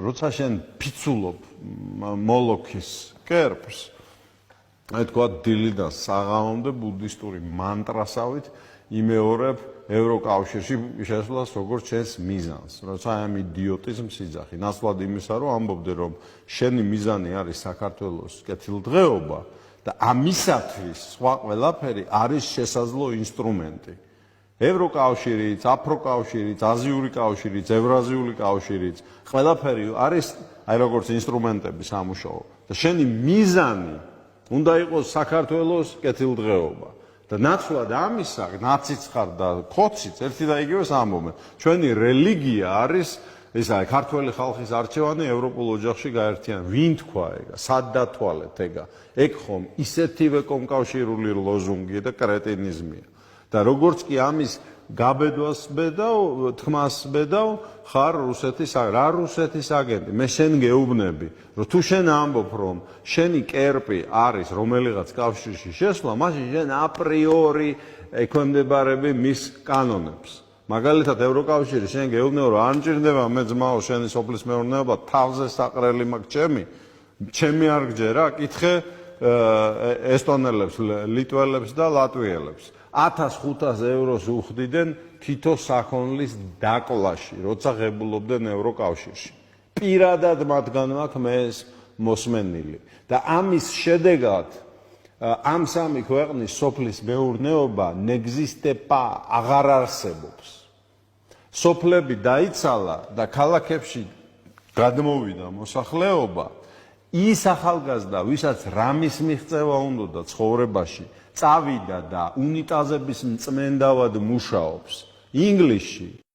როცა შენ ფიცულობ მოლოქის კერპს, აი თქვა დილიდან საღამომდე ბუდისტური მანტრასავით იმეორებ ევროკავშირში შესვლას როგორც ჩვენს მიზანს. როცა ამ იდიოტიზმს იძახი, ნაცვლად იმისა, რომ ამბობდე, რომ შენი მიზანი არის საქართველოს კეთილდღეობა და ამისათვის სხვა ყველაფერი არის შესაძლო ინსტრუმენტი. ევროკავშირიც, აფროკავშირიც, აზიური კავშირიც, ევრაზიული კავშირიც, ყველაფერი არის აი როგორც ინსტრუმენტები სამუშაო. და შენი მიზანი უნდა იყოს საქართველოს კეთილდღეობა. და ნაცვლად ამისა, ნაციც ხარ და ხოციც ერთი და იგივეს ამბობენ. ჩვენი რელიგია არის ესაა ქართველი ხალხის არჩევანი ევროპულ ოჯახში გაერთიანება. ვინ თქვა ეგა? სად დათვალეთ ეგა? ეგ ხომ ისეთივე კომკავშირული ლოზუნგია და კრეტინიზმია. და როგორც კი ამის გაბედვას ბედავ, თქმას ბედავ, ხარ რუსეთის რა რუსეთის აგენტი. მე შენ გეუბნები, რომ თუ შენ ამბობ, რომ შენი კერპი არის რომელიღაც კავშირში შესვლა, მაშინ შენ აპრიორი ექვემდებარები მის კანონებს. მაგალითად ევროკავშირი შენ გეუბნები, რომ არ მჭირდება მე ძმაო შენი სოფლის მეურნეობა, თავზე საყრელი მაქვს ჩემი არ გჯერა, კითხე ესტონელებს, ლიტველებს და ლატვიელებს. 1500 ევროს უხდიდნენ თითო საქონლის დაკლაში, როცა ღებულობდნენ ევროკავშირში. პირადად მათგან მაქვს მე მოსმენილი. და ამის შედეგად ამ სამი ქვეყნის სოფლის მეურნეობა ნეგზისტება აღარ არსებობს. სოფლები დაიცალა და ქალაქებში გადმოვიდა მოსახლეობა. ის ახალგაზრდა, ვისაც რამის მიღწევა უნდოდა ცხოვრებაში, წავიდა და უნიტაზების მწმენდავად მუშაობს ინგლისში.